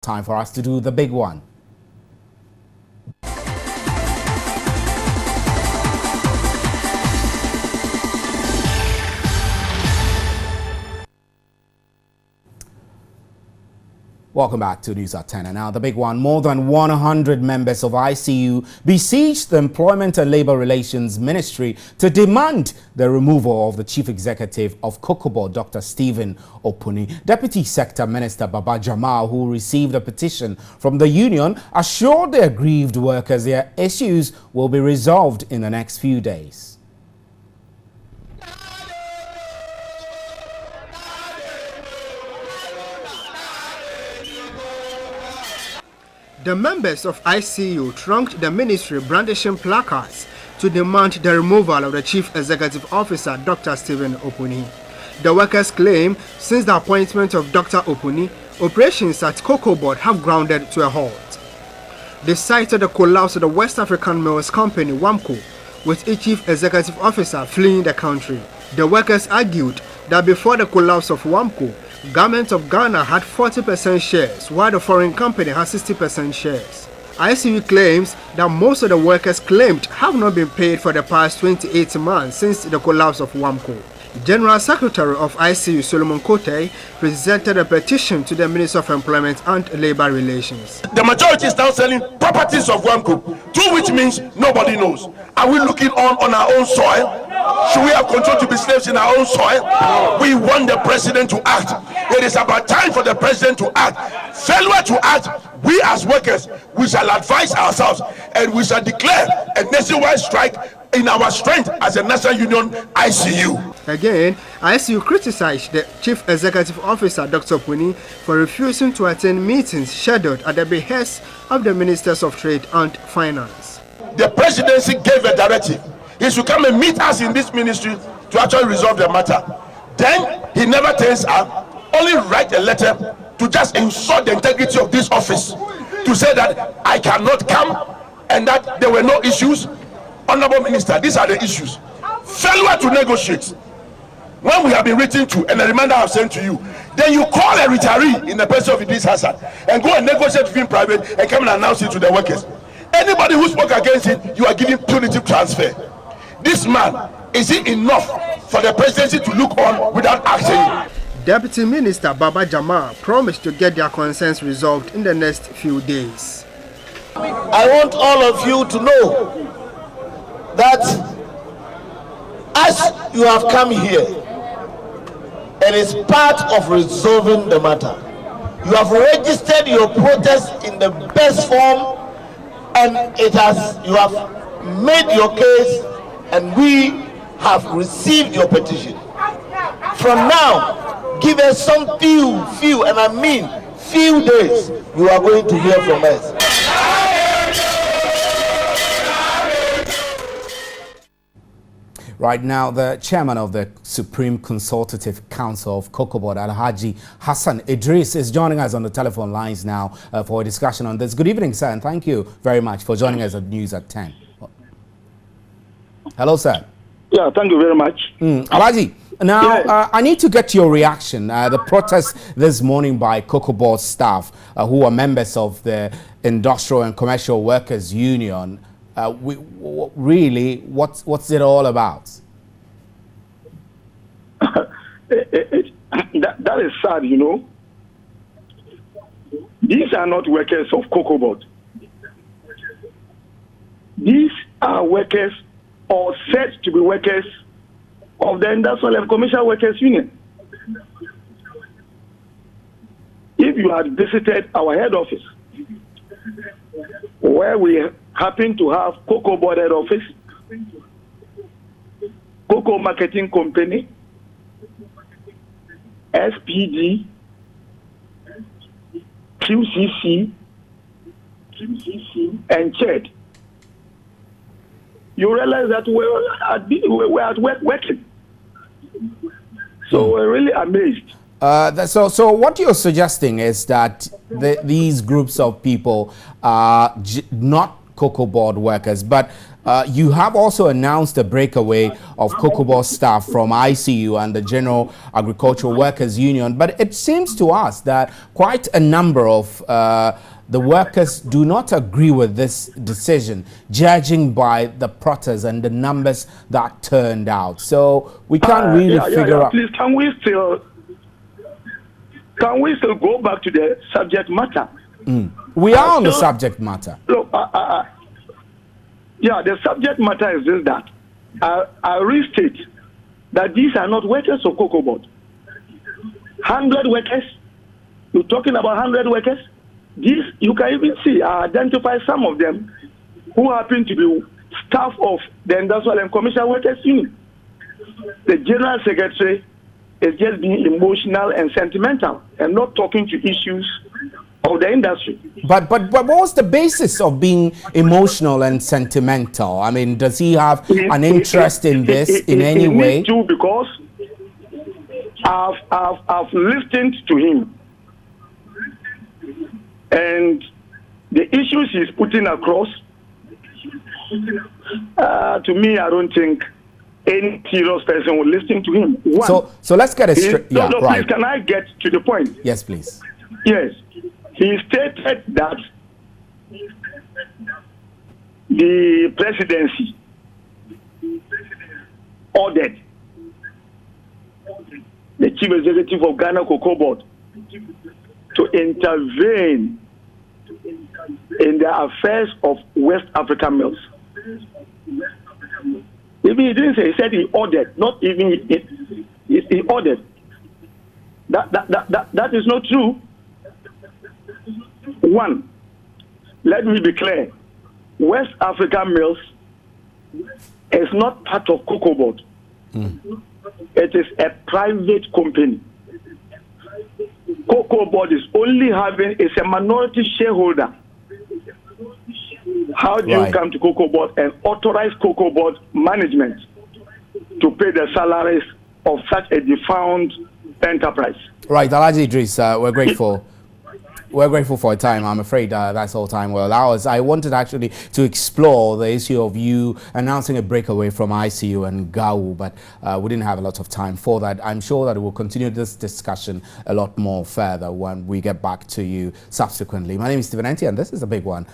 Time for us to do the big one. Welcome back to News at 10. And now the big one. More than 100 members of ICU besieged the Employment and Labour Relations Ministry to demand the removal of the Chief Executive of COCOBOD, Dr. Stephen Opuni. Deputy Sector Minister Baba Jamal, who received a petition from the union, assured the aggrieved workers their issues will be resolved in the next few days. The members of ICU thronged the ministry brandishing placards to demand the removal of the Chief Executive Officer, Dr. Stephen Opuni. The workers claim since the appointment of Dr. Opuni, operations at COCOBOD have grounded to a halt. They cited the collapse of the West African Mills Company, WAMCO, with its Chief Executive Officer fleeing the country. The workers argued that before the collapse of WAMCO, Government of Ghana had 40% shares, while the foreign company has 60% shares. ICU claims that most of the workers claimed have not been paid for the past 28 months since the collapse of WAMCO. General Secretary of ICU, Solomon Kote, presented a petition to the Minister of Employment and Labour Relations. The majority is now selling properties of WAMCO, to which means nobody knows. Are we looking on our own soil? Should we have control to be slaves in our own soil? We want the president to act. It is about time for the president to act. Failure to act, we as workers, we shall advise ourselves and we shall declare a nationwide strike in our strength as a national union, ICU. Again, ICU criticized the Chief Executive Officer, Dr. Opuni, for refusing to attend meetings scheduled at the behest of the Ministers of Trade and Finance. The presidency gave a directive. He should come and meet us in this ministry to actually resolve the matter. Then he never turns up, only write a letter to just insult the integrity of this office, to say that I cannot come and that there were no issues. Honorable Minister, these are the issues. Failure to negotiate. When we have been written to, and a reminder I have sent to you, then you call a retiree in the person of Idris Hassan and go and negotiate with him private and come and announce it to the workers. Anybody who spoke against it, you are giving punitive transfer. This man, is it enough for the presidency to look on without acting? Deputy Minister Baba Jamal promised to get their concerns resolved in the next few days. I want all of you to know that as you have come here, it is part of resolving the matter. You have registered your protest in the best form, and you have made your case, and we have received your petition. From now, give us some few, and I mean few days, you are going to hear from us. Right now, the chairman of the Supreme Consultative Council of COCOBOD, Alhaji Hassan Idris, is joining us on the telephone lines now for a discussion on this. Good evening, sir, and thank you very much for joining us at News at 10. Hello, sir. Yeah, thank you very much. Alhaji, now I need to get your reaction. The protest this morning by COCOBOD staff, who are members of the Industrial and Commercial Workers Union, really, what's it all about? That is sad, you know. These are not workers of COCOBOD. These are workers, or said to be workers, of the Industrial and Commercial Workers Union. If you had visited our head office, where we happen to have COCOBOD head office, Cocoa Marketing Company, SPD, QCC, and CHED, you realize that we're at work working. So we're really amazed. So what you're suggesting is that these groups of people are not COCOBOD workers. But you have also announced a breakaway of COCOBOD staff from ICU and the General Agricultural Workers Union. But it seems to us that quite a number of the workers do not agree with this decision, judging by the protests and the numbers that turned out. So we can't really figure out. Please, can we still go back to the subject matter? We are on the subject matter. Look, the subject matter is this, that I restate that these are not workers of COCOBOD. 100 workers, you're talking about 100 workers? These, you can even see, I identify some of them who happen to be staff of the Industrial and Commercial Workers Union. The General Secretary is just being emotional and sentimental and not talking to issues of the industry. But what was the basis of being emotional and sentimental? I mean, does he have an interest in this in any way? Too, because I've listened to him, and the issues he's putting across, to me, I don't think any serious person will listen to him. One, so let's get it straight. No, please, can I get to the point? Yes, please. Yes. He stated that the presidency ordered the chief executive of Ghana COCOBOD to intervene in the affairs of West African mills. Even he didn't say, he said he ordered, not even he ordered. That is not true. One, let me be clear. West African Mills is not part of COCOBOD. It is a private company. COCOBOD is only it's a minority shareholder. How do you come to COCOBOD and authorize COCOBOD management to pay the salaries of such a defunct enterprise? Right, Alhaji Idris, we're grateful. We're grateful for your time. I'm afraid that's all time will allow us. I wanted actually to explore the issue of you announcing a breakaway from ICU and GAU, but we didn't have a lot of time for that. I'm sure that we'll continue this discussion a lot more further when we get back to you subsequently. My name is Stephen Enti, and this is a big one.